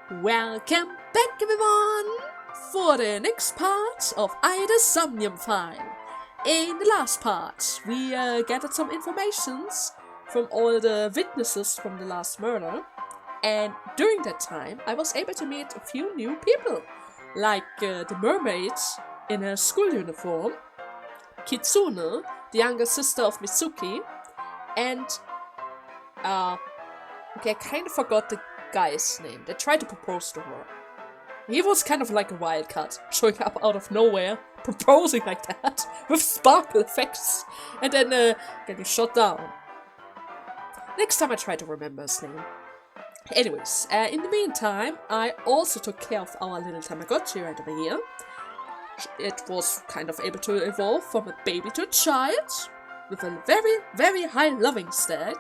Welcome back, everyone, for the next part of the Somnium file. In the last part, we gathered some informations from all the witnesses from the last murder, and during that time, I was able to meet a few new people, like the mermaid in a school uniform, Kitsune, the younger sister of Mitsuki, and okay, I kind of forgot the guy's name that tried to propose to her. He was kind of like a wildcat, showing up out of nowhere, proposing like that, with sparkle effects, and then getting shot down. Next time I try to remember his name. Anyways, in the meantime, I also took care of our little Tamagotchi right over here. It was kind of able to evolve from a baby to a child, with a very, very high loving stat.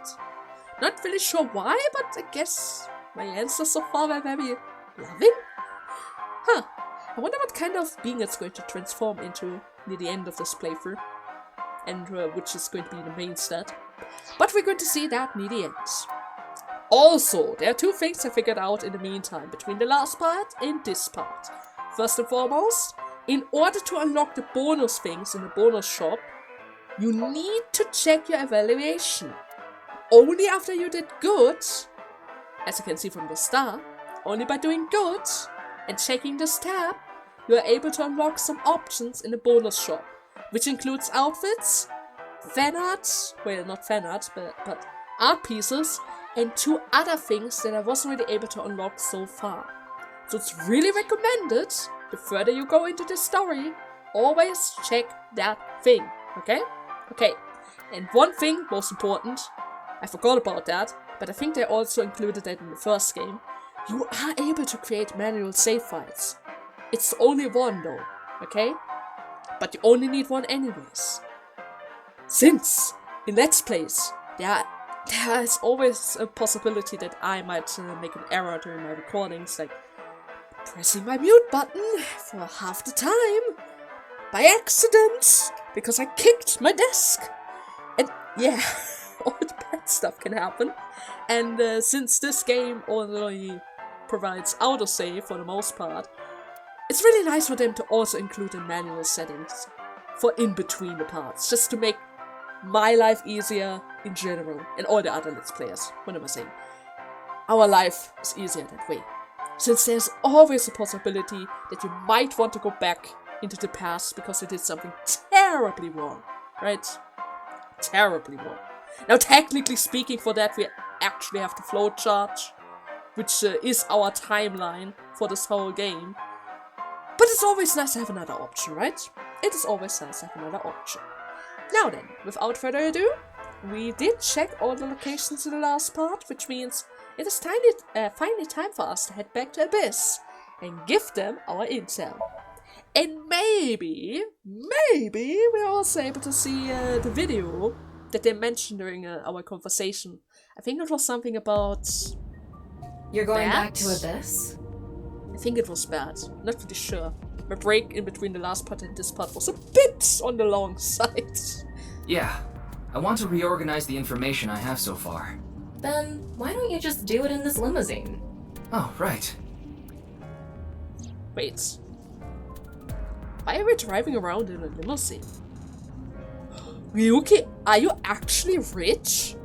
Not really sure why, but I guess my answers so far were very loving? Huh. I wonder what kind of being it's going to transform into near the end of this playthrough. And which is going to be the main stat. But we're going to see that near the end. Also, there are two things I figured out in the meantime, between the last part and this part. First and foremost, in order to unlock the bonus things in the bonus shop, you need to check your evaluation. Only after you did good, as you can see from the star, only by doing good and checking this tab, you are able to unlock some options in the bonus shop, which includes outfits, fan art, well not fan art, but art pieces, and two other things that I wasn't really able to unlock so far. So it's really recommended, the further you go into the story, always check that thing, okay? Okay, and one thing, most important, I forgot about that, but I think they also included that in the first game. You are able to create manual save files. It's only one though, okay? But you only need one anyways. Since, in Let's Plays, there is always a possibility that I might make an error during my recordings, like pressing my mute button for half the time, by accident, because I kicked my desk. And yeah, all the bad stuff can happen. And since this game only provides autosave for the most part, it's really nice for them to also include in manual settings for in between the parts, just to make my life easier in general, and all the other Let's Players. What am I saying? Our life is easier that way. Since there's always a possibility that you might want to go back into the past because you did something terribly wrong, right? Terribly wrong. Now, technically speaking, for that we actually have the flowchart, which is our timeline for this whole game. But it's always nice to have another option, right? It is always nice to have another option. Now then, without further ado, we did check all the locations in the last part, which means it is finally time for us to head back to Abyss and give them our intel. And maybe we're also able to see the video that they mentioned during our conversation. I think it was something about... You're going bad? back to Abyss? I think it was bad. Not really sure. My break in between the last part and this part was a bit on the long side. Yeah. I want to reorganize the information I have so far. Then why don't you just do it in this limousine? Oh, right. Wait. Why are we driving around in a limousine? Ryuki, are you actually rich?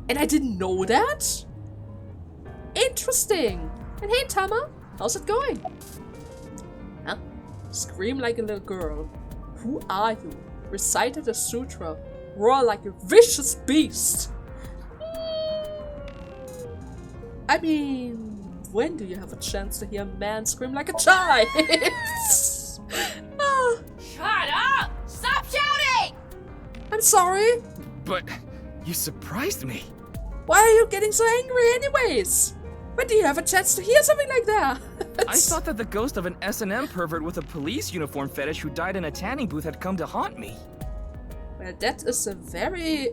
And I didn't know that? Interesting. And hey Tama, how's it going? Huh? Scream like a little girl. Who are you? Recited a sutra. Roar like a vicious beast. I mean, when do you have a chance to hear a man scream like a child? Shut up! Stop shouting! I'm sorry. But you surprised me. Why are you getting so angry anyways? When do you have a chance to hear something like that? I thought that the ghost of an S&M pervert with a police uniform fetish who died in a tanning booth had come to haunt me. Well, that is a very...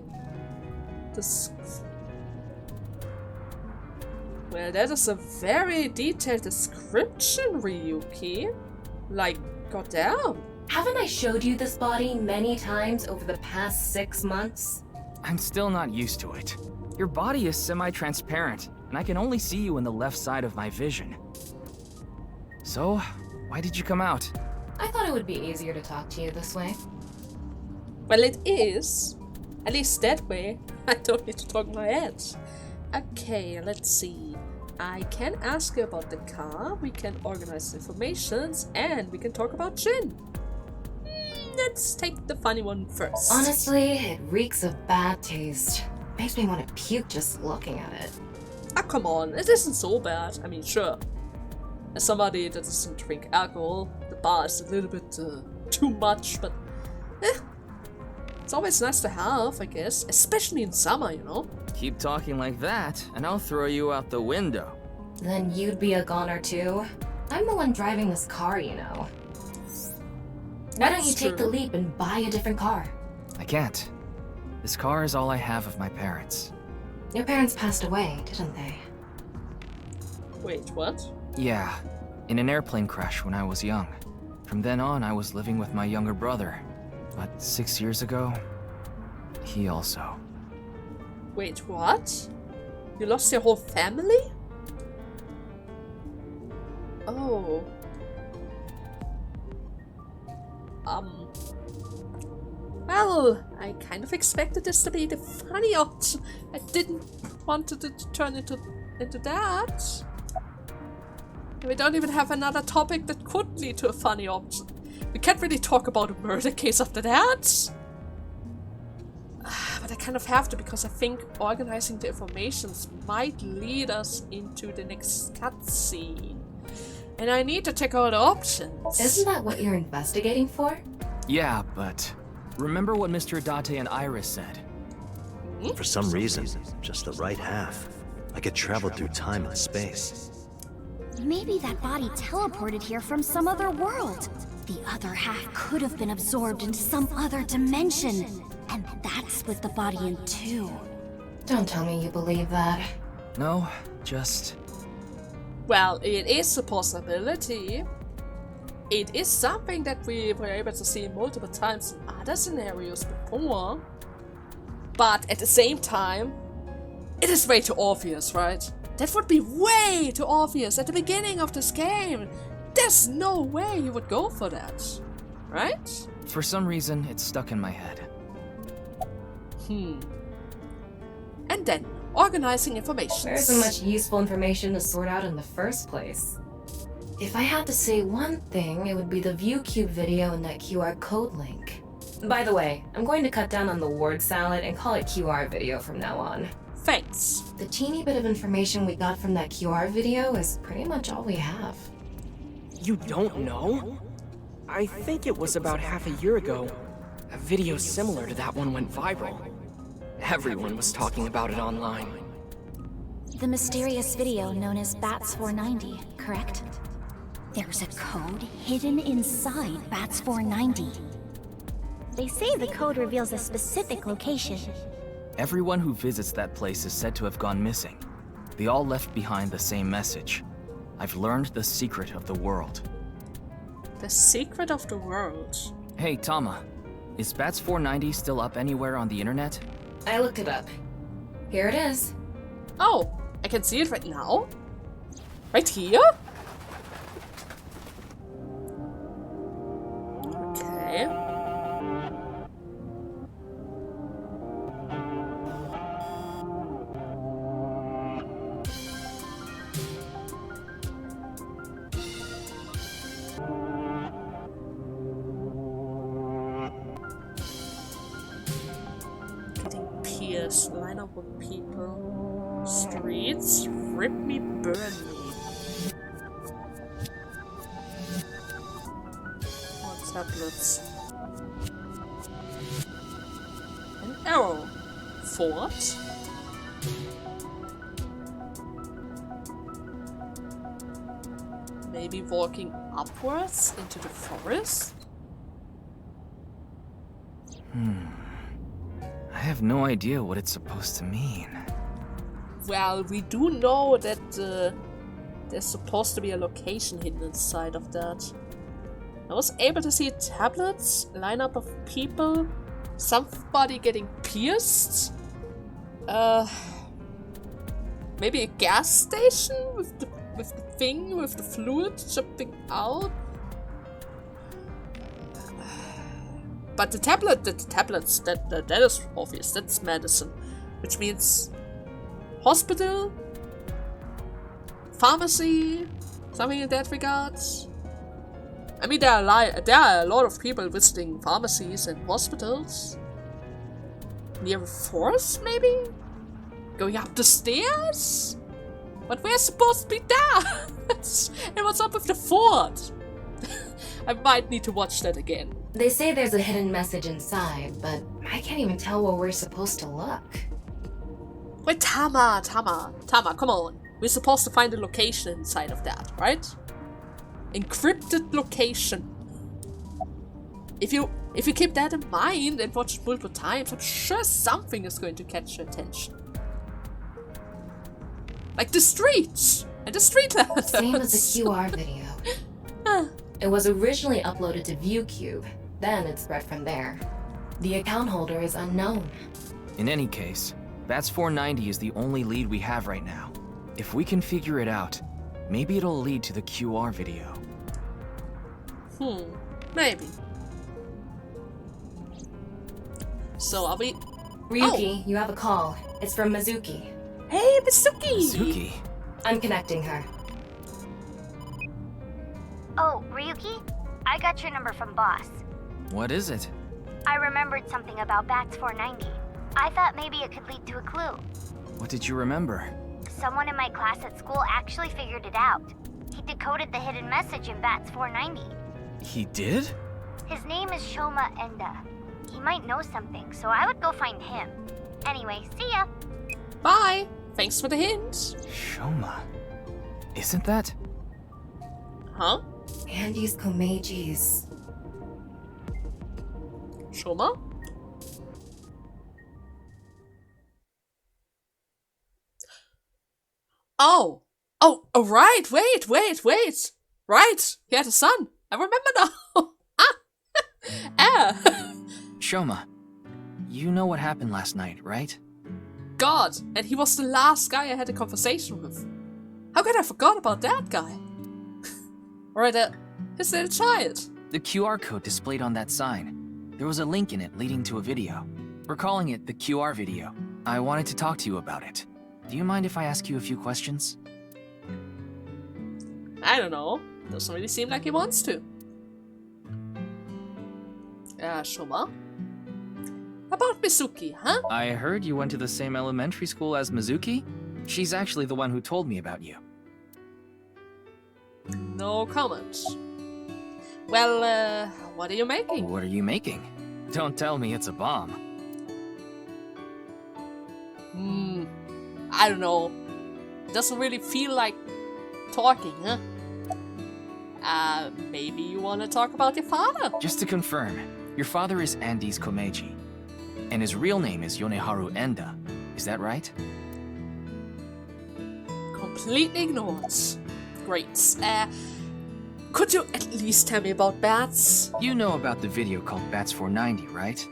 Well, that is a very detailed description, Ryuki. Like, goddamn. Haven't I showed you this body many times over the past 6 months? I'm still not used to it. Your body is semi-transparent, and I can only see you in the left side of my vision. So, why did you come out? I thought it would be easier to talk to you this way. Well, it is. At least that way. I don't need to talk my head. Okay, let's see. I can ask you about the car, we can organize informations, and we can talk about Jin. Let's take the funny one first. Honestly, it reeks of bad taste. Makes me want to puke just looking at it. Ah, come on, it isn't so bad. I mean, sure. As somebody that doesn't drink alcohol, the bar is a little bit too much, but it's always nice to have, I guess. Especially in summer, you know? Keep talking like that, and I'll throw you out the window. Then you'd be a goner too. I'm the one driving this car, you know. Why don't you take the leap and buy a different car? I can't. This car is all I have of my parents. Your parents passed away, didn't they? Wait, what? Yeah, in an airplane crash when I was young. From then on, I was living with my younger brother. But 6 years ago, he also. Wait, what? You lost your whole family? Oh. Well, I kind of expected this to be the funny option. I didn't want it to turn into that. We don't even have another topic that could lead to a funny option. We can't really talk about a murder case after that. But I kind of have to, because I think organizing the informations might lead us into the next cutscene. And I need to check out options. Isn't that what you're investigating for? Yeah, but remember what Mr. Adate and Iris said? For some reason, just the right half. I could travel through time and space. Maybe that body teleported here from some other world. The other half could have been absorbed into some other dimension. And that split the body in two. Don't tell me you believe that. No, just... Well, it is a possibility. It is something that we were able to see multiple times in other scenarios before. But at the same time, it is way too obvious, right? That would be way too obvious at the beginning of this game. There's no way you would go for that, right? For some reason, it's stuck in my head. And then, organizing information. There isn't much useful information to sort out in the first place. If I had to say one thing, it would be the ViewCube video and that QR code link. By the way, I'm going to cut down on the word salad and call it QR video from now on. Thanks. The teeny bit of information we got from that QR video is pretty much all we have. You don't know? I think it was about half a year ago. A video similar to that one went viral. Everyone was talking about it online. The mysterious video known as BATS 490, correct? There's a code hidden inside BATS 490. They say the code reveals a specific location. Everyone who visits that place is said to have gone missing. They all left behind the same message. I've learned the secret of the world. The secret of the world. Hey, Tama. Is BATS 490 still up anywhere on the internet? I looked it up. Here it is. Oh, I can see it right now? Right here? Okay. Pierce, line up with people, streets, rip me, burn me. More tablets. An arrow. Fort. Maybe walking upwards into the forest? I have no idea what it's supposed to mean. Well, we do know that there's supposed to be a location hidden inside of that. I was able to see tablets, lineup of people, somebody getting pierced. Maybe a gas station with the thing with the fluid jumping out. But the tablets, that is obvious. That's medicine, which means hospital, pharmacy, something in that regard. I mean, there are a lot of people visiting pharmacies and hospitals. Near a forest, maybe? Going up the stairs? But we're supposed to be there! And what's up with the fort? I might need to watch that again. They say there's a hidden message inside, but I can't even tell where we're supposed to look. Wait, Tama, come on. We're supposed to find the location inside of that, right? Encrypted location. If you keep that in mind and watch it multiple times, I'm sure something is going to catch your attention. Like the streets and the street letters. Same as the QR video. It was originally uploaded to ViewCube, then it spread from there. The account holder is unknown. In any case, Bats 490 is the only lead we have right now. If we can figure it out, maybe it'll lead to the QR video. Maybe. So are we... Ryuki, you have a call. It's from Mizuki. Hey, Mizuki! Mizuki? I'm connecting her. Oh, Ryuki? I got your number from Boss. What is it? I remembered something about Bats 490. I thought maybe it could lead to a clue. What did you remember? Someone in my class at school actually figured it out. He decoded the hidden message in Bats 490. He did? His name is Shoma Enda. He might know something, so I would go find him. Anyway, see ya! Bye! Thanks for the hint. Shoma. Isn't that? Huh? Andy's Komeiji's. Shoma? Oh, right, wait. Right, he had a son. I remember now. Shoma, you know what happened last night, right? God, and he was the last guy I had a conversation with. How could I forgot about that guy? Alright, his little child. The QR code displayed on that sign. There was a link in it leading to a video. We're calling it the QR video. I wanted to talk to you about it. Do you mind if I ask you a few questions? I don't know. Doesn't really seem like he wants to. Shoma? About Mizuki, huh? I heard you went to the same elementary school as Mizuki? She's actually the one who told me about you. No comment. Well, what are you making? What are you making? Don't tell me it's a bomb. I don't know. Doesn't really feel like talking, huh? Maybe you want to talk about your father? Just to confirm, your father is Andy's Komeiji, and his real name is Yoneharu Enda. Is that right? Completely ignored. Great. Could you at least tell me about bats? You know about the video called Bats 490, right?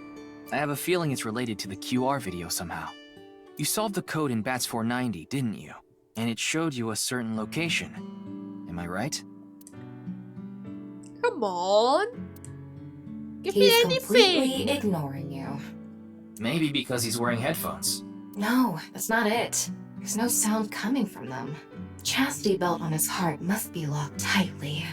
I have a feeling it's related to the QR video somehow. You solved the code in Bats 490, didn't you? And it showed you a certain location. Am I right? Come on. Give me He's anything. completely ignoring you. Maybe because he's wearing headphones. No, that's not it. There's no sound coming from them. Chastity belt on his heart must be locked tightly.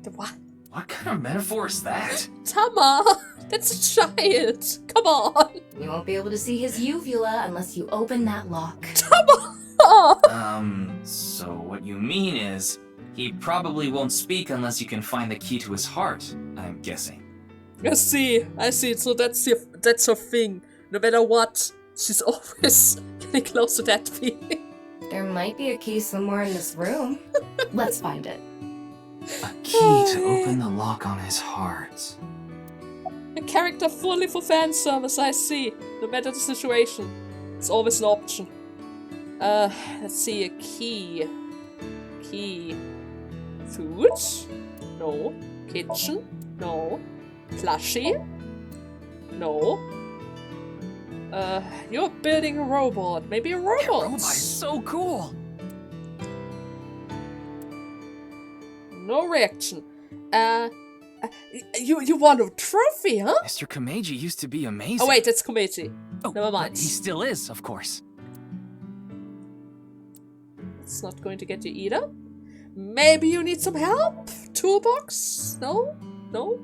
The what? What kind of metaphor is that? Tama! That's a child! Come on! You won't be able to see his uvula unless you open that lock. Tama! So what you mean is, he probably won't speak unless you can find the key to his heart, I'm guessing. I see. So that's her thing. No matter what, she's always getting close to that feeling. There might be a key somewhere in this room. Let's find it. A key to open the lock on his heart. A character fully for fan service, I see. No matter the situation, it's always an option. Let's see, a key. Food? No. Kitchen? No. Plushie? No. You're building a robot. Maybe a robot. That robot is so cool. No reaction. You won a trophy, huh? Mr. Komeiji used to be amazing. Oh wait, it's Komeiji. Oh, Never mind. but he still is, of course. It's not going to get you either. Maybe you need some help? Toolbox? No? No?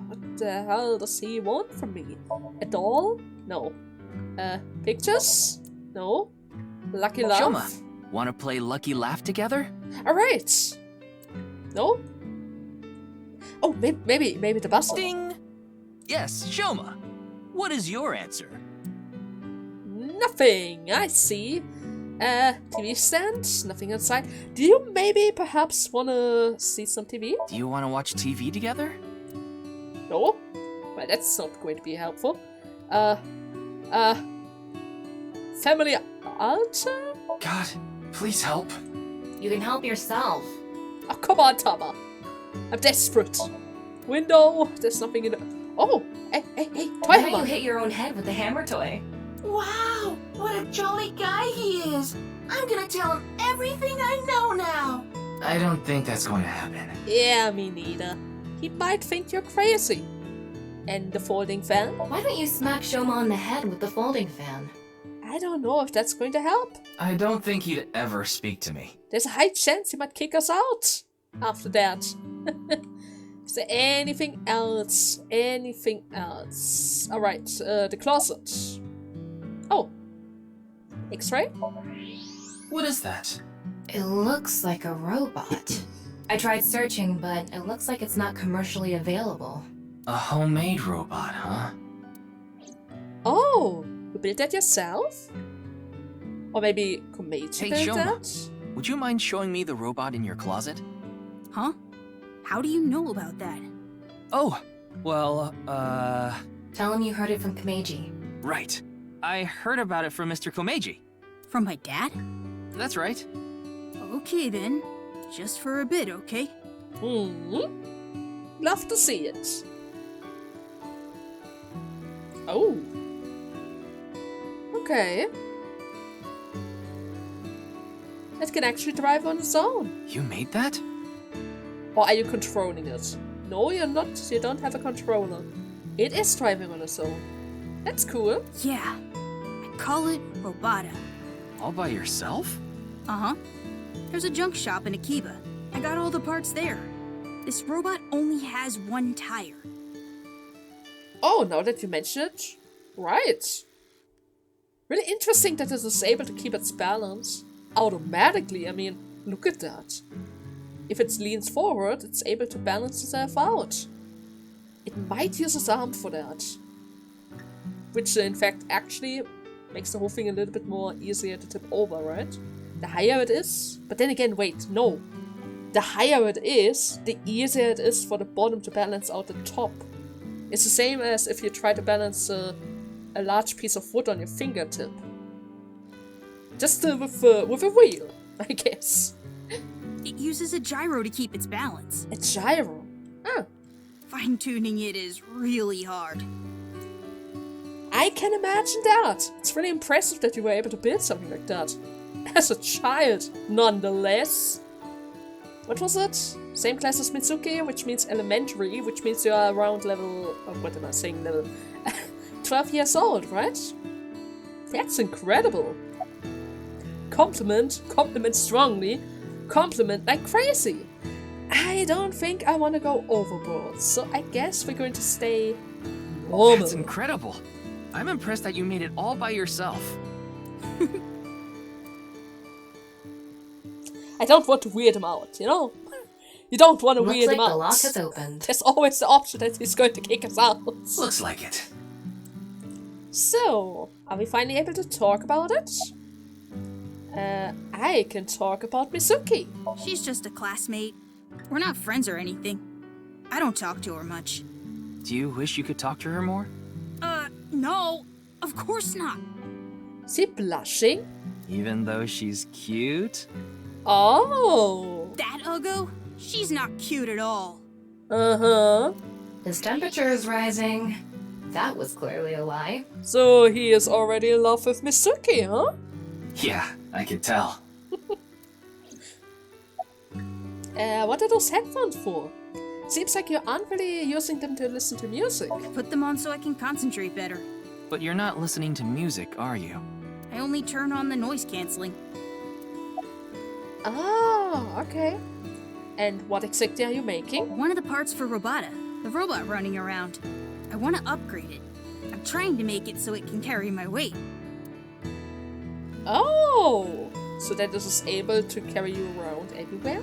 What the hell does he want from me? A doll? No. Pictures? No. Lucky Laugh? Shoma, wanna play Lucky Laugh together? Alright. No? Oh, maybe the buzzer. Ding! Yes, Shoma. What is your answer? Nothing, I see. TV stand? Nothing inside. Do you maybe perhaps wanna see some TV? Do you wanna watch TV together? No? Well, that's not going to be helpful. Family altar? God, please help. You can help yourself. Oh, come on, Tama. I'm desperate. Window, there's nothing in it. Oh, hey, Why don't you Toy hit your own head with the hammer toy? Wow, what a jolly guy he is. I'm gonna tell him everything I know now. I don't think that's going to happen. Yeah, me neither. He might think you're crazy. And the folding fan? Why don't you smack Shoma on the head with the folding fan? I don't know if that's going to help. I don't think he'd ever speak to me. There's a high chance he might kick us out after that. Is there anything else? Anything else? Alright, the closet. Oh. X-ray? What is that? It looks like a robot. I tried searching, but it looks like it's not commercially available. A homemade robot, huh? Oh, you built that yourself? Or maybe Komeiji Hey, built Shoma. that? Would you mind showing me the robot in your closet? Huh? How do you know about that? Oh, well, Tell him you heard it from Komeiji. right. I heard about it from Mr. Komeiji. From my dad? That's right. Okay then. Just for a bit, okay? Love to see it. Oh. Okay. It can actually drive on its own. You made that? Or are you controlling it? No, you're not. You don't have a controller. It is driving on its own. That's cool. Yeah. I call it Robota. All by yourself? Uh-huh. There's a junk shop in Akiba. I got all the parts there. This robot only has one tire. Oh, now that you mention it. Right. Really interesting that it is able to keep its balance automatically. I mean, look at that. If it leans forward, it's able to balance itself out. It might use its arm for that. Which, in fact, actually makes the whole thing a little bit more easier to tip over, right? The higher it is... But then again, wait, no. The higher it is, the easier it is for the bottom to balance out the top. It's the same as if you try to balance a large piece of wood on your fingertip. Just with a wheel, I guess. It uses a gyro to keep its balance. A gyro? Huh. Fine-tuning it is really hard. I can imagine that. It's really impressive that you were able to build something like that. As a child, nonetheless. What was it? Same class as Mitsuki, which means elementary, which means you are around level... Oh, what am I saying? Level... 12 years old, right? That's incredible. Compliment strongly, compliment like crazy. I don't think I want to go overboard, so I guess we're going to stay normal. That's incredible. I'm impressed that you made it all by yourself. I don't want to weird him out, you know? You don't want to Looks weird like him out. the lock has opened. There's always the option that he's going to kick us out. Looks like it. So, are we finally able to talk about it? I can talk about Mitsuki. She's just a classmate. We're not friends or anything. I don't talk to her much. Do you wish you could talk to her more? No. Of course not. Is he blushing? Even though she's cute? Oh. That Uggo? She's not cute at all. Uh-huh. His temperature is rising. That was clearly a lie. So he is already in love with Mitsuki, huh? Yeah, I could tell. What are those headphones for? Seems like you aren't really using them to listen to music. Put them on so I can concentrate better. But you're not listening to music, are you? I only turn on the noise canceling. Ah, okay. And what exactly are you making? One of the parts for nirvanA, the robot running around. I want to upgrade it. I'm trying to make it so it can carry my weight. Oh, so that this is able to carry you around everywhere?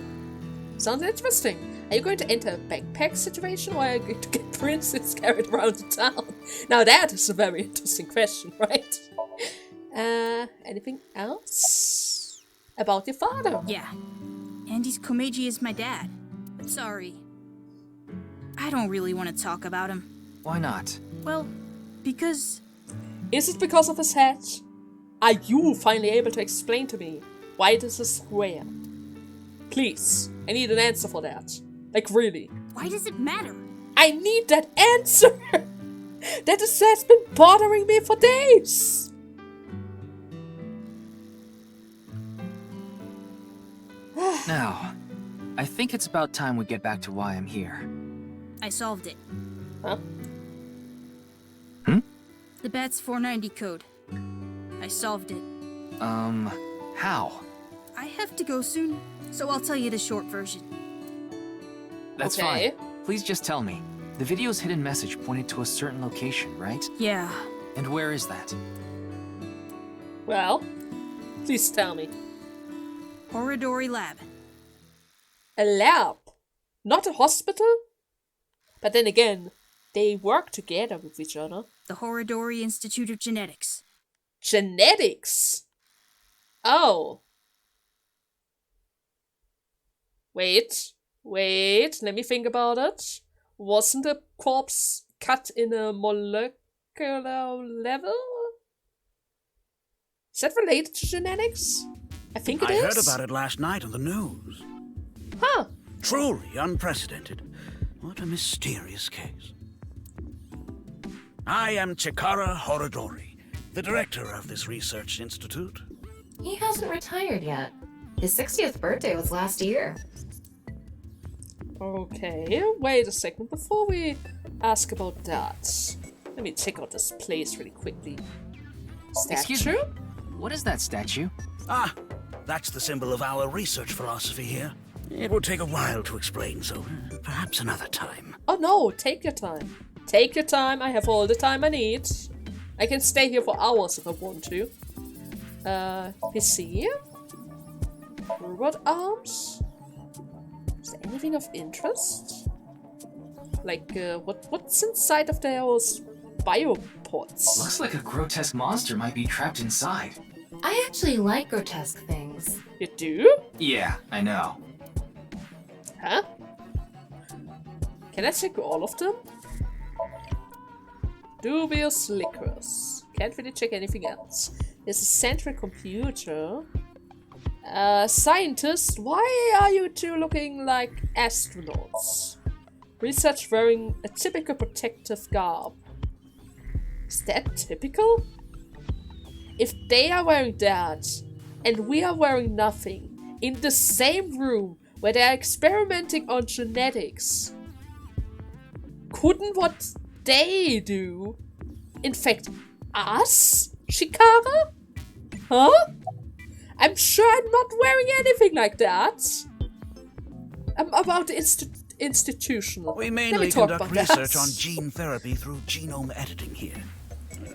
Sounds interesting. Are you going to enter a backpack situation, or are you going to get princess carried around the town? Now that is a very interesting question, right? Anything else? About your father? Yeah. Andy's Komeiji is my dad. But sorry. I don't really want to talk about him. Why not? Well, because... Is it because of his head? Are you finally able to explain to me why this is square? Please, I need an answer for that. Like, really. Why does it matter? I need that answer! That has been bothering me for days! Now, I think it's about time we get back to why I'm here. I solved it. Huh? The BATS 490 code. I solved it. How? I have to go soon, so I'll tell you the short version. That's Okay. fine. Please just tell me. The video's hidden message pointed to a certain location, right? Yeah. And where is that? Well, please tell me. Horidori Lab. A lab, not a hospital? But then again, they work together with each other. The Horidori Institute of Genetics. Genetics? Oh. Wait, let me think about it. Wasn't the corpse cut in a molecular level? Is that related to genetics? I think it is. I heard about it last night on the news. Huh. Truly unprecedented. What a mysterious case. I am Chikara Horidori, the director of this research institute. He hasn't retired yet. His 60th birthday was last year. Okay, wait a second. Before we ask about that, let me check out this place really quickly. Excuse me. What is that statue? Ah, that's the symbol of our research philosophy here. It would take a while to explain, so perhaps another time. Oh no, take your time. Take your time, I have all the time I need. I can stay here for hours if I want to. PC? Robot arms? Is there anything of interest? Like, what's inside of those biopods? Looks like a grotesque monster might be trapped inside. I actually like grotesque things. You do? Yeah, I know. Huh? Can I check all of them? Dubious liquors. Can't really check anything else. There's a central computer. Scientist, why are you two looking like astronauts? Research wearing a typical protective garb. Is that typical? If they are wearing that, and we are wearing nothing, in the same room where they are experimenting on genetics, couldn't what they do infect us, Chikara? Huh? I'm sure I'm not wearing anything like that. I'm about the institutional. We mainly conduct research on gene therapy through genome editing here.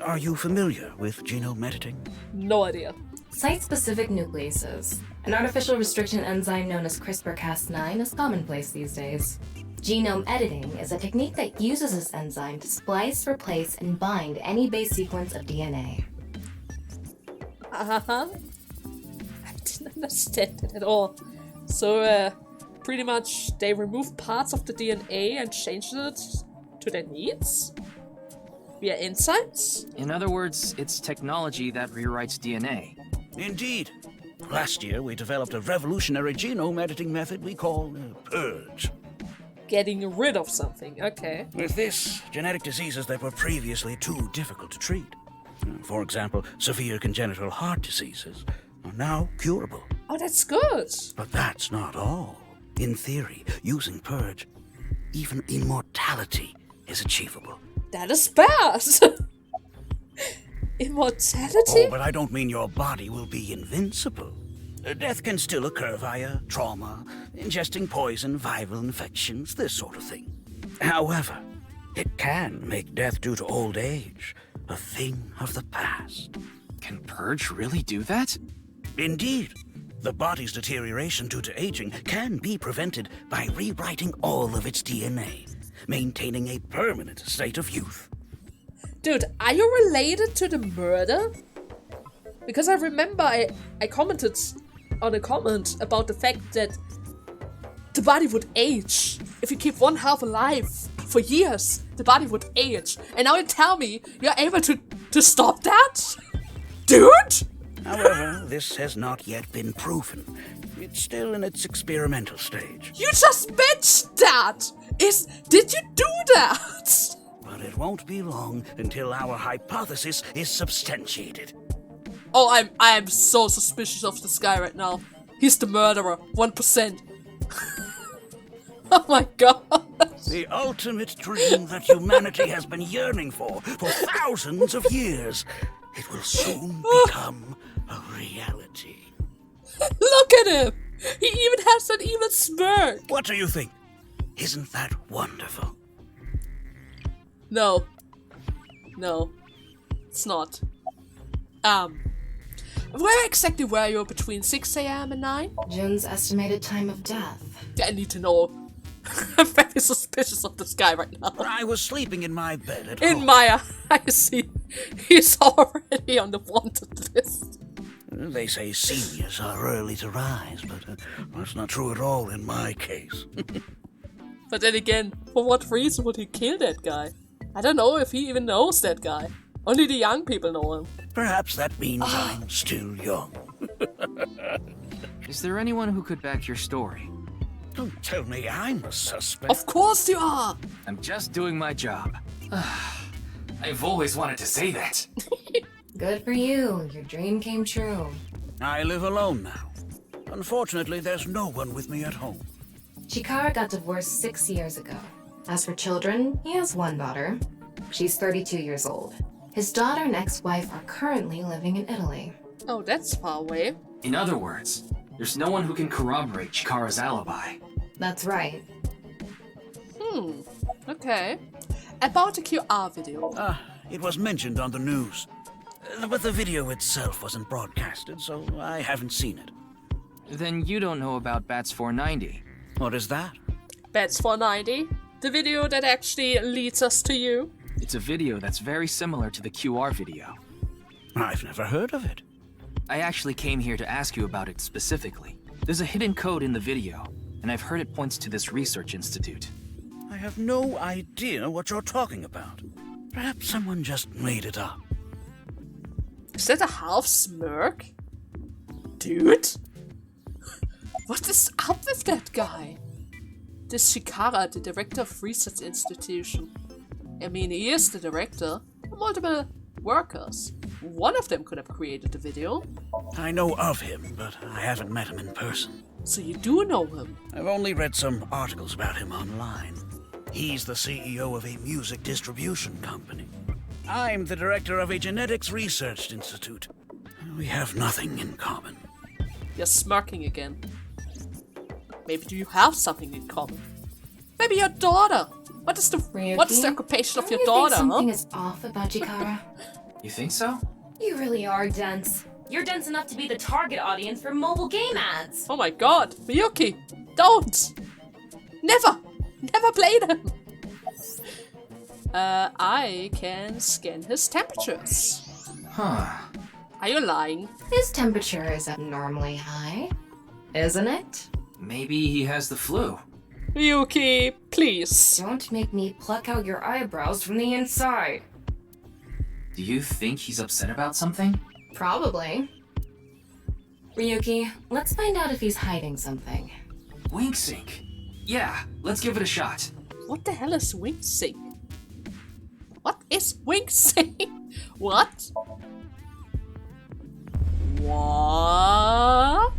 Are you familiar with genome editing? No idea. Site-specific nucleases. An artificial restriction enzyme known as CRISPR-Cas9 is commonplace these days. Genome editing is a technique that uses this enzyme to splice, replace, and bind any base sequence of DNA. I didn't understand it at all. So, pretty much they removed parts of the DNA and changed it to their needs? Via enzymes? In other words, it's technology that rewrites DNA. Indeed. Last year, we developed a revolutionary genome editing method we call Purge. getting rid of something. Okay. With this, genetic diseases that were previously too difficult to treat, for example, severe congenital heart diseases, are now curable. Oh, that's good. But that's not all. In theory, using Purge, even immortality is achievable. That is bad. Immortality? Oh, but I don't mean your body will be invincible. Death can still occur via trauma, ingesting poison, viral infections, this sort of thing. However, it can make death due to old age a thing of the past. Can Purge really do that? Indeed. The body's deterioration due to aging can be prevented by rewriting all of its DNA, maintaining a permanent state of youth. Dude, are you related to the murder? Because I remember I commented on a comment about the fact that the body would age. If you keep one half alive for years, the body would age. And now you tell me you're able to stop that? Dude? However, this has not yet been proven. It's still in its experimental stage. You just mentioned that! Did you do that? But it won't be long until our hypothesis is substantiated. Oh, I am so suspicious of this guy right now. He's the murderer, 1%. Oh my god. The ultimate dream that humanity has been yearning for thousands of years. It will soon become a reality. Look at him! He even has an evil smirk! What do you think? Isn't that wonderful? No. No. It's not. Where exactly were you between 6 a.m. and 9? Jun's estimated time of death. I need to know. I'm very suspicious of this guy right now. I was sleeping in my bed at In home. my eyes, he's already on the wanted list. They say seniors are early to rise, but that's not true at all in my case. But then again, for what reason would he kill that guy? I don't know if he even knows that guy. Only the young people know him. Perhaps that means I'm still young. Is there anyone who could back your story? Don't tell me I'm a suspect. Of course you are! I'm just doing my job. I've always wanted to say that. Good for you. Your dream came true. I live alone now. Unfortunately, there's no one with me at home. Chikara got divorced 6 years ago. As for children, he has one daughter. She's 32 years old. His daughter and ex-wife are currently living in Italy. Oh, that's far away. In other words, there's no one who can corroborate Chikara's alibi. That's right. Okay. About the QR video. It was mentioned on the news. But the video itself wasn't broadcasted, so I haven't seen it. Then you don't know about Bats 490. What is that? Bats 490. The video that actually leads us to you. It's a video that's very similar to the QR video. I've never heard of it. I actually came here to ask you about it specifically. There's a hidden code in the video, and I've heard it points to this research institute. I have no idea what you're talking about. Perhaps someone just made it up. Is that a half smirk? Dude? What is up with that guy? This Chikara, the director of research institution. I mean, he is the director of multiple workers. One of them could have created the video. I know of him, but I haven't met him in person. So you do know him? I've only read some articles about him online. He's the CEO of a music distribution company. I'm the director of a genetics research institute. We have nothing in common. You're smirking again. Maybe do you have something in common? Maybe your daughter. What is the occupation of your daughter? Something is off about Chikara. You think so? You really are dense. You're dense enough to be the target audience for mobile game ads. Oh my god, Miyuki, don't! Never! Never play them! I can scan his temperatures. Huh. Are you lying? His temperature is abnormally high, isn't it? Maybe he has the flu. Miyuki, please. Don't make me pluck out your eyebrows from the inside. Do you think he's upset about something? Probably. Ryuki, let's find out if he's hiding something. Wink Sync. Yeah, let's give it a shot. What the hell is wing sync? What is wing sync? What? What?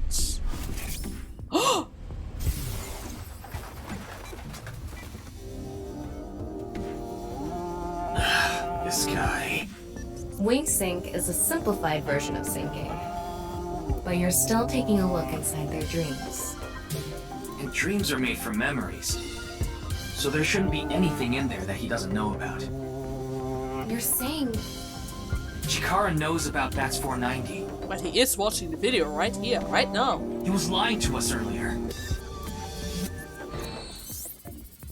This guy. Wing sync is a simplified version of syncing, but you're still taking a look inside their dreams. And dreams are made from memories. So there shouldn't be anything in there that he doesn't know about. You're saying... Chikara knows about Bats 490. But he is watching the video right here, right now. He was lying to us earlier.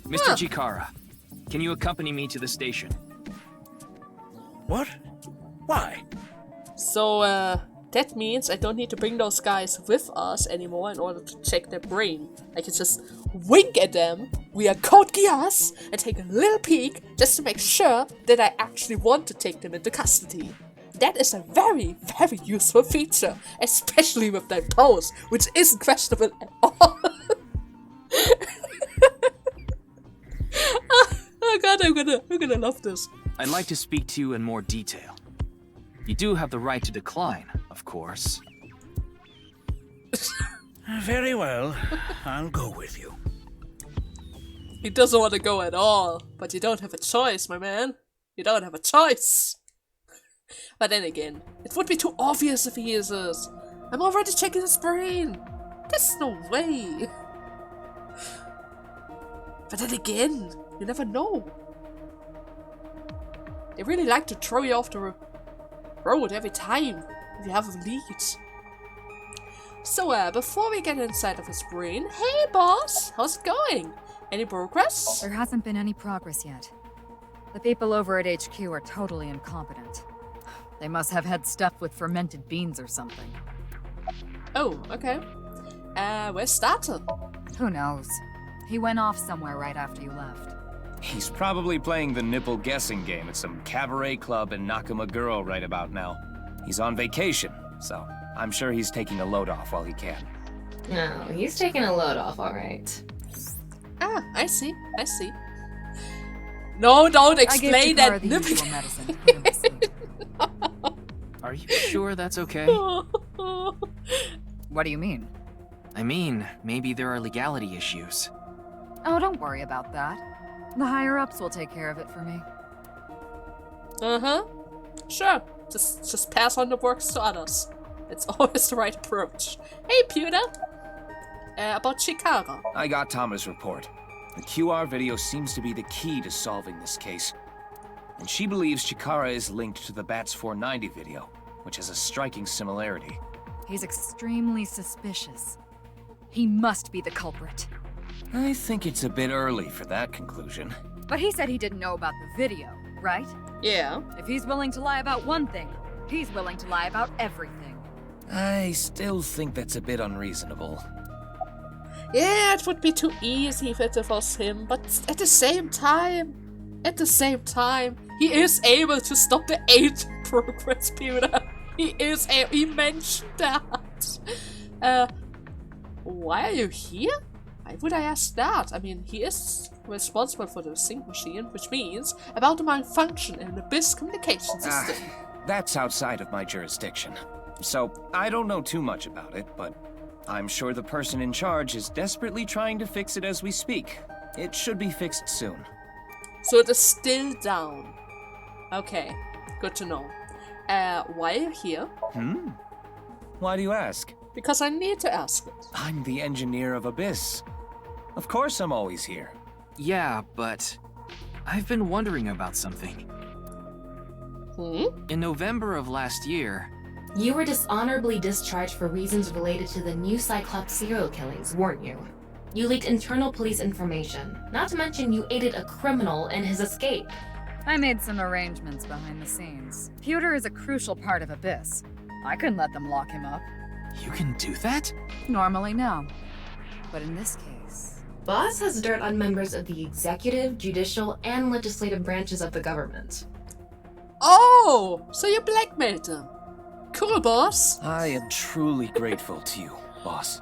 Mr. Chikara, can you accompany me to the station? What? Why? So, that means I don't need to bring those guys with us anymore in order to check their brain. I can just wink at them, we are Code Geass, and take a little peek just to make sure that I actually want to take them into custody. That is a very, very useful feature, especially with their pose, which isn't questionable at all. Oh god, I'm gonna love this. I'd like to speak to you in more detail. You do have the right to decline, of course. Very well. I'll go with you. He doesn't want to go at all, but you don't have a choice, my man. You don't have a choice. But then again, it would be too obvious if he is us. I'm already checking his brain. There's no way. But then again, you never know. They really like to throw you off the road every time if you have a lead. So, before we get inside of his brain, hey boss, how's it going? Any progress? There hasn't been any progress yet. The people over at HQ are totally incompetent. They must have had stuff with fermented beans or something. Oh, okay. Where's Starter? Who knows? He went off somewhere right after you left. He's probably playing the nipple guessing game at some cabaret club in Nakamaguro right about now. He's on vacation, so I'm sure he's taking a load off while he can. No, he's taking a load off, alright. Ah, I see. No, don't explain that. The usual medicine to put him to sleep. Are you sure that's okay? What do you mean? I mean, maybe there are legality issues. Oh, don't worry about that. The higher-ups will take care of it for me. Uh-huh. Sure. Just pass on the works to others. It's always the right approach. Hey, Pewter. About Chikara. I got Tama's report. The QR video seems to be the key to solving this case. And she believes Chikara is linked to the Bats 490 video, which has a striking similarity. He's extremely suspicious. He must be the culprit. I think it's a bit early for that conclusion. But he said he didn't know about the video, right? Yeah. If he's willing to lie about one thing, he's willing to lie about everything. I still think that's a bit unreasonable. Yeah, it would be too easy if it was him, but at the same time, he is able to stop the age progress, Pewter. He mentioned that. Why are you here? Why would I ask that? I mean, he is responsible for the sync machine, which means about the malfunction in the Abyss communication system. That's outside of my jurisdiction. So, I don't know too much about it, but I'm sure the person in charge is desperately trying to fix it as we speak. It should be fixed soon. So it is still down. Okay, good to know. Why are you here? Why do you ask? Because I need to ask it. I'm the engineer of Abyss. Of course I'm always here. Yeah, but I've been wondering about something. In November of last year... You were dishonorably discharged for reasons related to the new Cyclops serial killings, weren't you? You leaked internal police information, not to mention you aided a criminal in his escape. I made some arrangements behind the scenes. Pewter is a crucial part of Abyss. I couldn't let them lock him up. You can do that? Normally, no. But in this case... Boss has dirt on members of the executive, judicial, and legislative branches of the government. Oh, so you blackmailed them. Cool, boss. I am truly grateful to you, boss.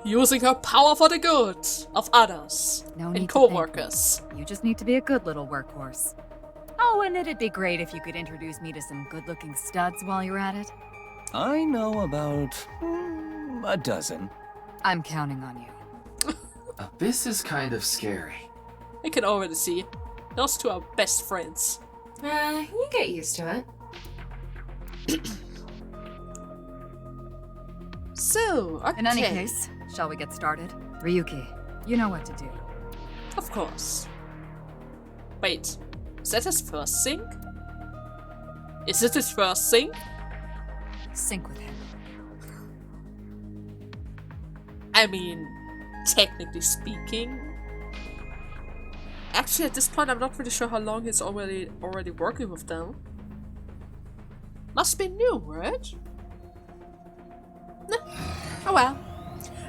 Using her power for the good of others No and need to thank me. co-workers. You just need to be a good little workhorse. Oh, and it'd be great if you could introduce me to some good-looking studs while you're at it. I know about a dozen. I'm counting on you. This is kind of scary. I can already see. Those two are best friends. You get used to it. So, okay. In any case, shall we get started? Ryuki, you know what to do. Of course. Wait, is that his first sync? Is it his first sync? Sync with him. I mean, technically speaking. Actually, at this point, I'm not really sure how long he's already working with them. Must be new, right? Nah. Oh well.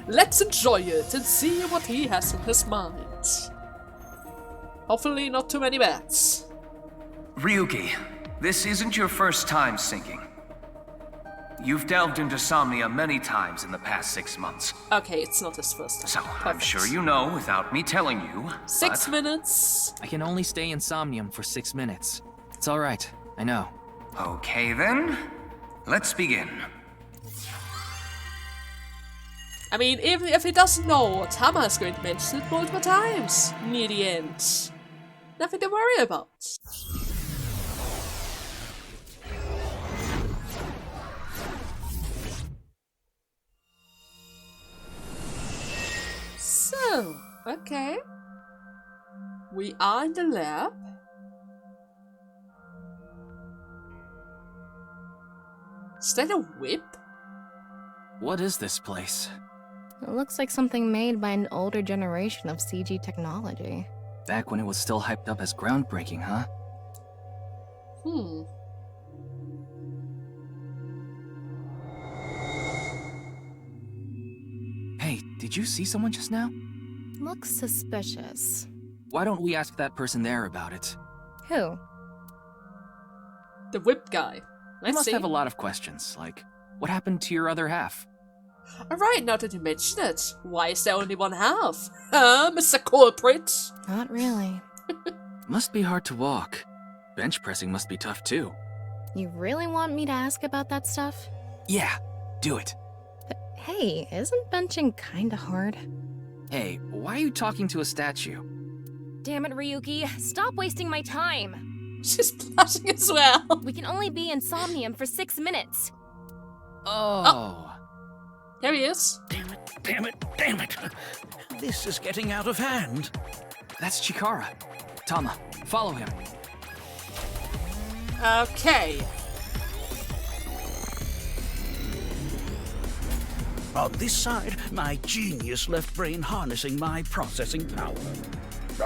Let's enjoy it and see what he has in his mind. Hopefully not too many bats. Ryuki, this isn't your first time syncing. You've delved into Somnia many times in the past 6 months. Okay, it's not his first time. So, Perfect. I'm sure you know without me telling you. 6 minutes. I can only stay in Somnium for 6 minutes. It's alright, I know. Okay then, let's begin. I mean, even if he doesn't know, Tama is going to mention it multiple times near the end. Nothing to worry about. So, okay. We are in the lab. Is that a whip? What is this place? It looks like something made by an older generation of CG technology. Back when it was still hyped up as groundbreaking, huh? Hey, did you see someone just now? Looks suspicious. Why don't we ask that person there about it? Who? The whip guy. I must have a lot of questions, like, what happened to your other half? Alright, now that you mention it, why is there only one half? Huh, Mr. Culprit? Not really. Must be hard to walk. Bench pressing must be tough too. You really want me to ask about that stuff? Yeah, do it. But hey, isn't benching kinda hard? Hey, why are you talking to a statue? Damn it, Ryuki. Stop wasting my time. She's blushing as well. We can only be in Somnium for 6 minutes. Oh. There he is. Damn it, damn it, damn it. This is getting out of hand. That's Chikara. Tama, follow him. Okay. On this side, my genius left brain harnessing my processing power.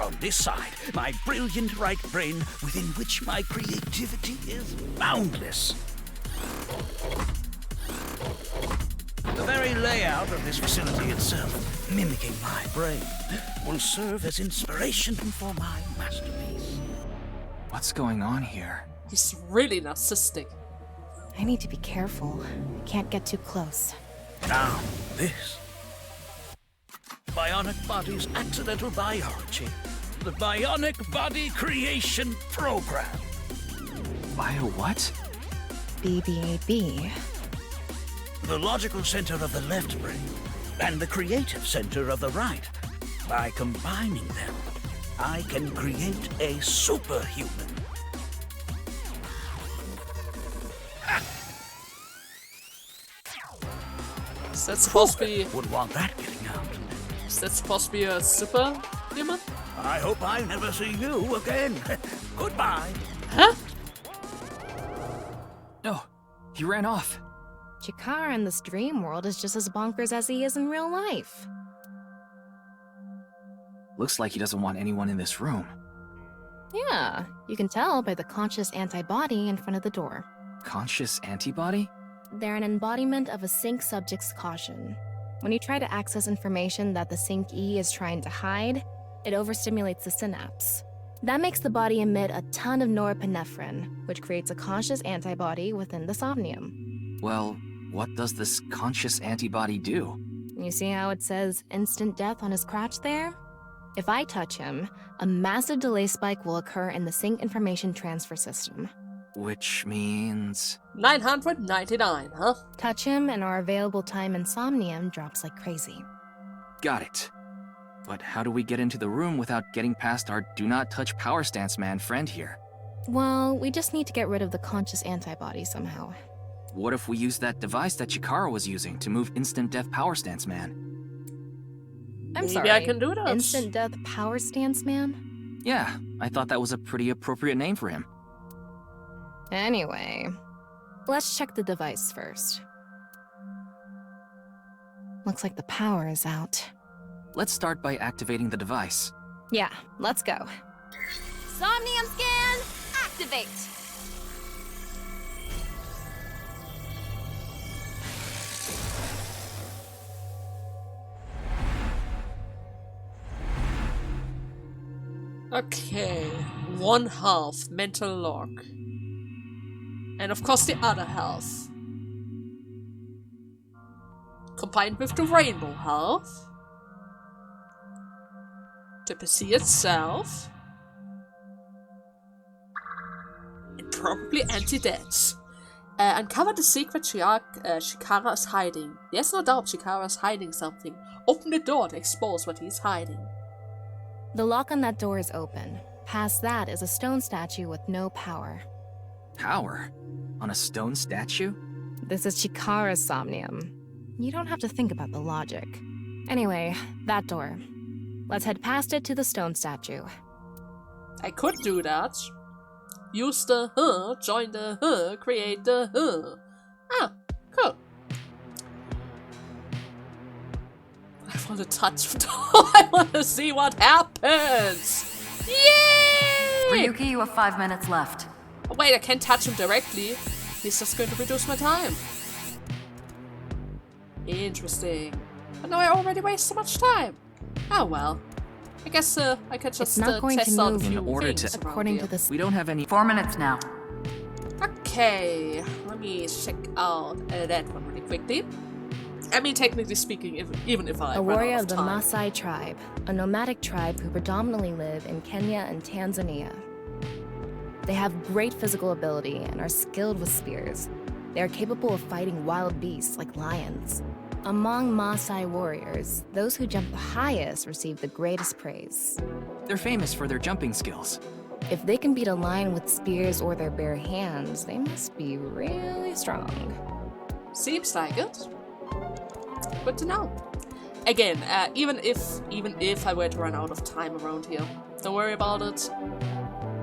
On this side, my brilliant right brain within which my creativity is boundless. The very layout of this facility itself, mimicking my brain, will serve as inspiration for my masterpiece. What's going on here? He's really narcissistic. I need to be careful. I can't get too close. Now, this. Bionic Body's Accidental Biology. The Bionic Body Creation Program. Bio what? BBAB. The logical center of the left brain and the creative center of the right. By combining them, I can create a superhuman. Is that supposed to be... Would want that getting out. Is that supposed to be a super human? I hope I never see you again. Goodbye. Huh? No, he ran off. Chikara in this dream world is just as bonkers as he is in real life. Looks like he doesn't want anyone in this room. Yeah, you can tell by the conscious antibody in front of the door. Conscious antibody? They're an embodiment of a sync subject's caution. When you try to access information that the sync E is trying to hide, it overstimulates the synapse. That makes the body emit a ton of norepinephrine, which creates a conscious antibody within the somnium. Well, what does this conscious antibody do? You see how it says instant death on his crotch there? If I touch him, a massive delay spike will occur in the sync information transfer system. Which means... 999, huh? Touch him and our available time in Somnium drops like crazy. Got it. But how do we get into the room without getting past our do not touch power stance man friend here? Well, we just need to get rid of the conscious antibody somehow. What if we use that device that Chikara was using to move instant death power stance man? I'm Maybe sorry. I can do that. Instant death power stance man? Yeah, I thought that was a pretty appropriate name for him. Anyway, let's check the device first. Looks like the power is out. Let's start by activating the device. Yeah, let's go. Somnium scan, activate! Okay, 1/2 mental lock. And of course the other half. Combined with the rainbow half. The PC itself. And probably anti-death. Uncover the secret Chikara is hiding. There's no doubt Chikara is hiding something. Open the door to expose what he's hiding. The lock on that door is open. Past that is a stone statue with no power. Power? On a stone statue? This is Chikara's Somnium. You don't have to think about the logic. Anyway, that door. Let's head past it to the stone statue. I could do that. Use the join the create the Ah, cool. I want to touch the door. I want to see what happens. Yay! Ryuki, you have 5 minutes left. Oh, wait, I can't touch him directly. He's just going to reduce my time. Interesting. But now I already waste so much time. Oh well. I guess I could just it's not going test to out a move few in order things to. According to this. We don't have any. 4 minutes now. Okay, let me check out that one really quickly. I mean, technically speaking, even if I A run warrior out of the time. Maasai tribe, a nomadic tribe who predominantly live in Kenya and Tanzania. They have great physical ability and are skilled with spears. They are capable of fighting wild beasts like lions. Among Maasai warriors, those who jump the highest receive the greatest praise. They're famous for their jumping skills. If they can beat a lion with spears or their bare hands, they must be really strong. Seems like it. Good to know. Again, even if I were to run out of time around here, don't worry about it.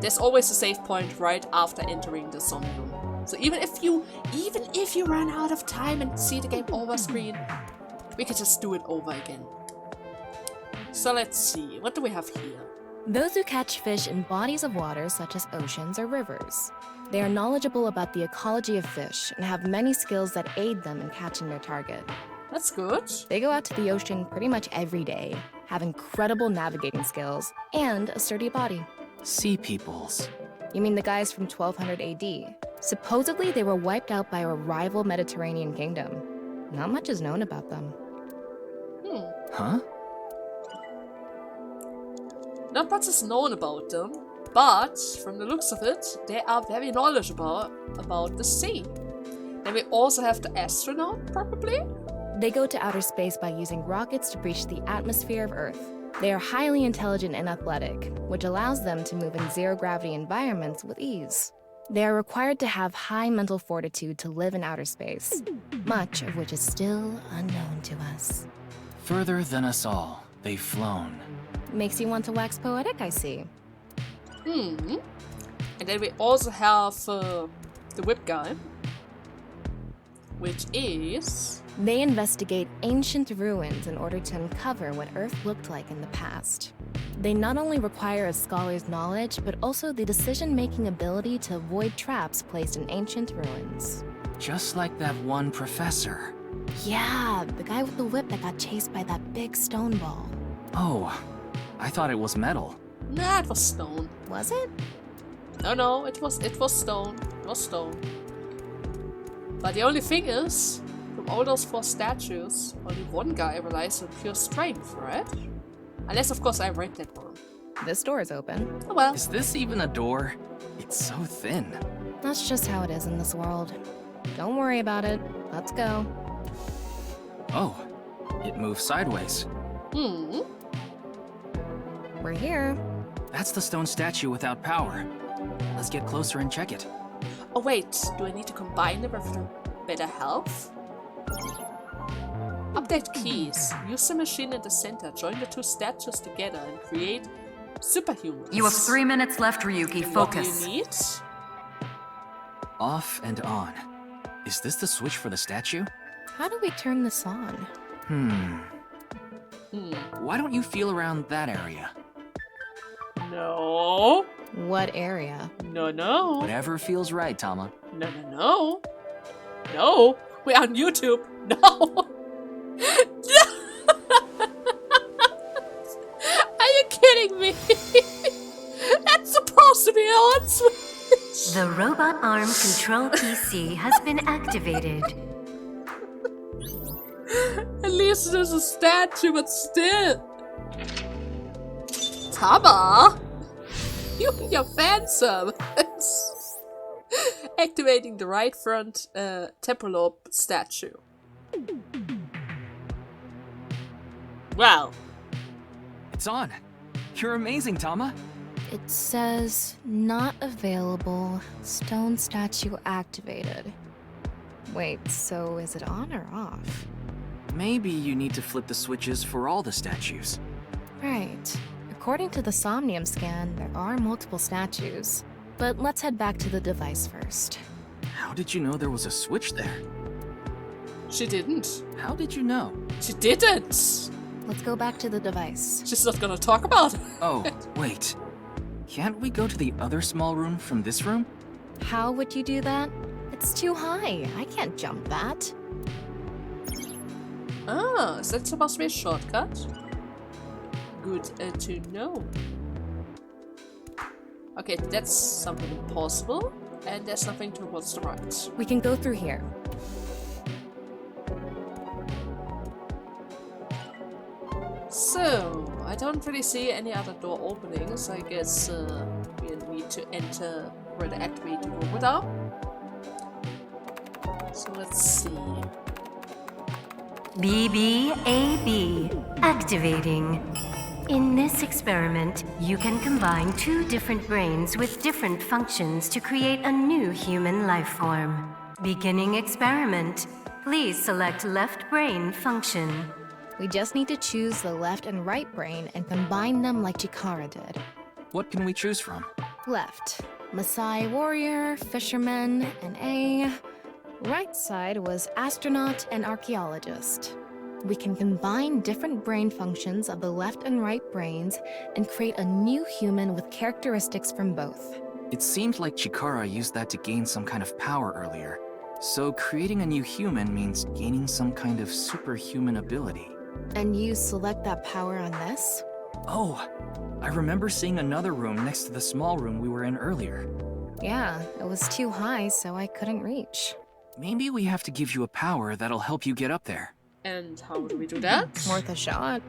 There's always a save point right after entering the Somnium. So even if you run out of time and see the game over screen, we can just do it over again. So let's see, what do we have here? Those who catch fish in bodies of water such as oceans or rivers. They are knowledgeable about the ecology of fish and have many skills that aid them in catching their target. That's good. They go out to the ocean pretty much every day, have incredible navigating skills, and a sturdy body. Sea peoples. You mean the guys from 1200 AD? Supposedly, they were wiped out by a rival Mediterranean kingdom. Not much is known about them. Huh? Not much is known about them, but from the looks of it, they are very knowledgeable about the sea. Then we also have the astronaut, probably? They go to outer space by using rockets to breach the atmosphere of Earth. They are highly intelligent and athletic, which allows them to move in zero-gravity environments with ease. They are required to have high mental fortitude to live in outer space, much of which is still unknown to us. Further than us all, they've flown. Makes you want to wax poetic, I see. And then we also have the whip guy, which is... They investigate ancient ruins in order to uncover what Earth looked like in the past. They not only require a scholar's knowledge, but also the decision-making ability to avoid traps placed in ancient ruins. Just like that one professor. Yeah, the guy with the whip that got chased by that big stone ball. Oh, I thought it was metal. Nah, it was stone. Was it? No, it was stone. It was stone. But the only thing is, From all those 4 statues, only one guy relies on pure strength, right? Unless, of course, I read that wrong. This door is open. Oh well. Is this even a door? It's so thin. That's just how it is in this world. Don't worry about it. Let's go. Oh, it moves sideways. We're here. That's the stone statue without power. Let's get closer and check it. Oh wait, do I need to combine them with better health? Update keys. Use the machine in the center. Join the 2 statues together and create superhumans. You have 3 minutes left, Ryuki. Focus. What do you need? Off and on. Is this the switch for the statue? How do we turn this on? Why don't you feel around that area? No. What area? No. Whatever feels right, Tama. No. No. We're on YouTube. No. Are you kidding me? That's supposed to be on switch. The robot arm control PC has been activated. At least there's a statue, but still. Tama! You and your fan service. Activating the right front temporal lobe statue. Well. It's on. You're amazing, Tama. It says, not available, stone statue activated. Wait, so is it on or off? Maybe you need to flip the switches for all the statues. Right. According to the Somnium scan, there are multiple statues. But let's head back to the device first. How did you know there was a switch there? She didn't. How did you know? She didn't. Let's go back to the device. She's not gonna talk about it. Oh, wait. Can't we go to the other small room from this room? How would you do that? It's too high. I can't jump that. Ah, is that supposed to be a shortcut? Good to know. Okay, that's something impossible. And there's something towards the right. We can go through here. So, I don't really see any other door openings. I guess we need to enter where the activate room without. So let's see. BBAB activating. In this experiment, you can combine 2 different brains with different functions to create a new human life form. Beginning experiment. Please select left brain function. We just need to choose the left and right brain and combine them like Chikara did. What can we choose from? Left, Maasai warrior, fisherman, and A. Right side was astronaut and archaeologist. We can combine different brain functions of the left and right brains and create a new human with characteristics from both. It seemed like Chikara used that to gain some kind of power earlier. So creating a new human means gaining some kind of superhuman ability. And you select that power on this? Oh, I remember seeing another room next to the small room we were in earlier. Yeah, it was too high, so I couldn't reach. Maybe we have to give you a power that'll help you get up there. And how do we do that? Worth a shot.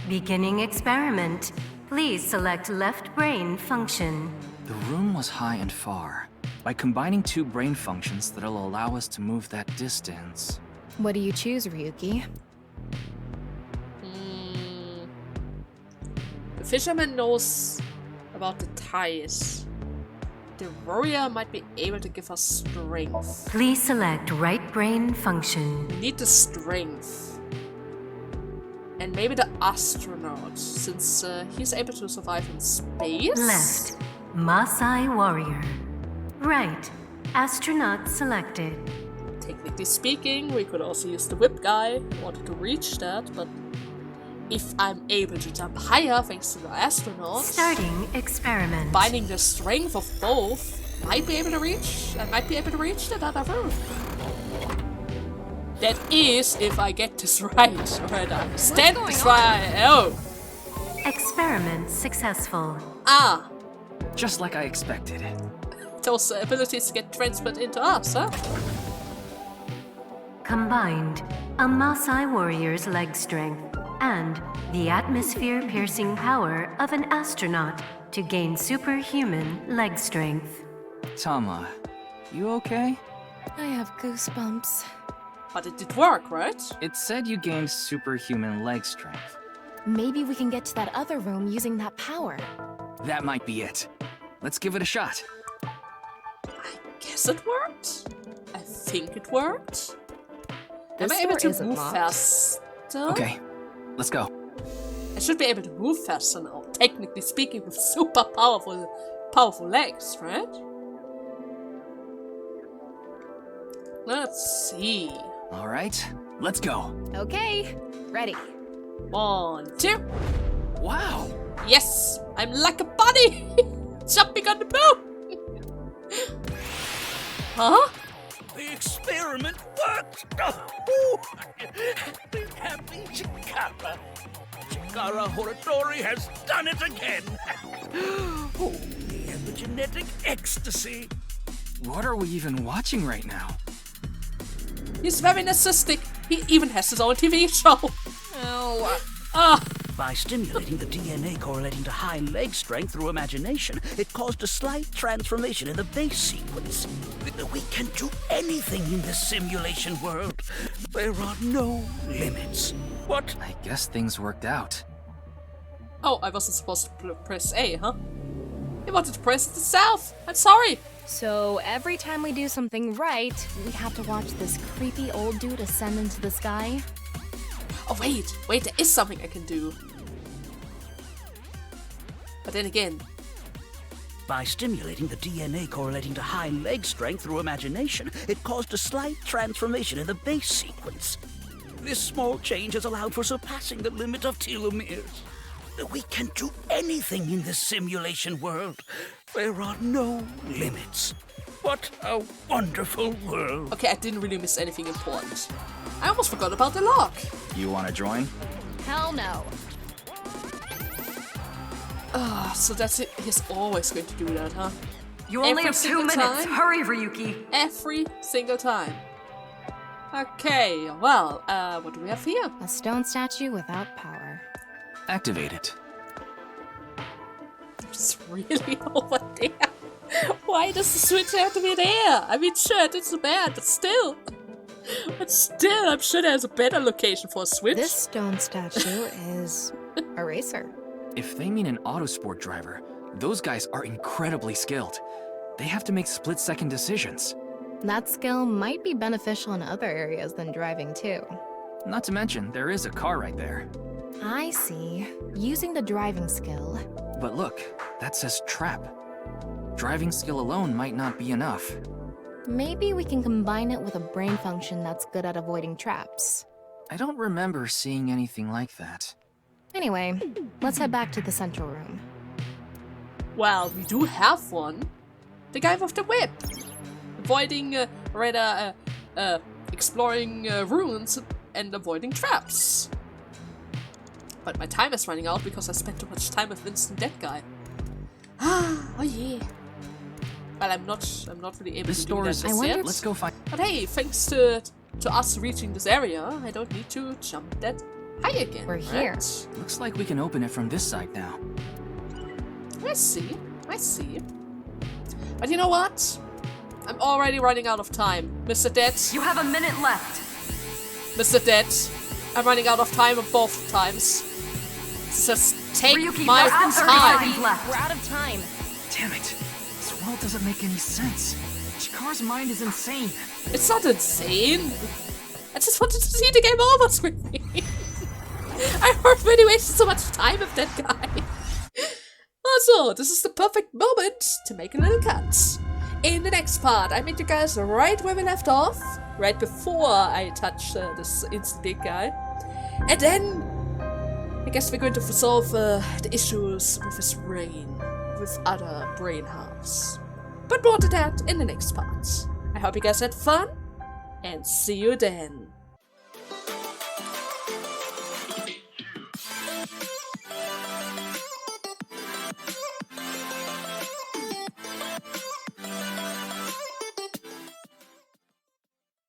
Beginning experiment. Please select left brain function. The room was high and far. By combining 2 brain functions that'll allow us to move that distance. What do you choose, Ryuki? The fisherman knows about the ties. The warrior might be able to give us strength. Please select right brain function. We need the strength. And maybe the astronaut, since he's able to survive in space. Left, Maasai warrior. Right, astronaut selected. Technically speaking, we could also use the whip guy in order to reach that, but if I'm able to jump higher thanks to the astronaut, starting experiment. Combining the strength of both, I might be able to reach that other room. That is, if I get this right, or I understand this right. Oh. Experiment successful. Ah. Just like I expected. Those abilities get transferred into us, huh? Combined, a Maasai warrior's leg strength and the atmosphere-piercing power of an astronaut to gain superhuman leg strength. Tama, you okay? I have goosebumps. But it did work, right? It said you gained superhuman leg strength. Maybe we can get to that other room using that power. That might be it. Let's give it a shot. Guess it worked? I think it worked. This Am I able door to isn't move locked. faster? Okay, let's go. I should be able to move faster now, technically speaking, with super powerful legs, right? Let's see. All right, let's go. Okay, ready. 1, 2. Wow. Yes, I'm like a bunny, jumping on the moon. Huh? The experiment worked! Oh, happy Chikara. Chikara Horatori has done it again! Oh, the epi-genetic ecstasy! What are we even watching right now? He's very narcissistic. He even has his own TV show. Oh. By stimulating the DNA correlating to high leg strength through imagination, it caused a slight transformation in the base sequence. We can do anything in this simulation world. There are no limits. What? I guess things worked out. Oh, I wasn't supposed to press A, huh? You wanted to press it itself. I'm sorry. So every time we do something right, we have to watch this creepy old dude ascend into the sky? Oh, wait, there is something I can do. But then again... By stimulating the DNA correlating to high leg strength through imagination, it caused a slight transformation in the base sequence. This small change has allowed for surpassing the limit of telomeres. We can do anything in this simulation world. There are no limits. What a wonderful world. Okay, I didn't really miss anything important. I almost forgot about the lock. You want to join? Hell no. So that's it. He's always going to do that, huh? You only Every have 2 single minutes. time? Hurry, Ryuki. Every single time. Okay, well, what do we have here? A stone statue without power. Activate it. It's really over there. Why does the switch have to be there? I mean, sure, it's bad, but still. I'm sure there's a better location for a switch. This stone statue is a racer. If they mean an autosport driver, those guys are incredibly skilled. They have to make split-second decisions. That skill might be beneficial in other areas than driving too. Not to mention, there is a car right there. I see. Using the driving skill. But look, that says trap. Driving skill alone might not be enough. Maybe we can combine it with a brain function that's good at avoiding traps. I don't remember seeing anything like that. Anyway, let's head back to the central room. Well, we do have one. The guy with the whip. Avoiding, exploring ruins and avoiding traps. But my time is running out because I spent too much time with Vincent Dead Guy. Oh yeah. Well, I'm not really able to do that just yet. Let's go find. But hey, thanks to us reaching this area, I don't need to jump that high again. We're here. Looks like we can open it from this side now. I see. But you know what? I'm already running out of time, Mr. Dead. You have a minute left. Mr. Dead, I'm running out of time on both times. Just take Ryuki, my less than 30 time. seconds left. We're out of time. Damn it. This world doesn't make any sense. Chikara's mind is insane. It's not insane. I just wanted to see the game over screen. I already wasted so much time with that guy. Also, this is the perfect moment to make a little cut. In the next part, I meet you guys right where we left off, right before I touch this instant big guy. And then, I guess we're going to solve the issues with his brain, with other brain halves. But more to that in the next part. I hope you guys had fun, and see you then.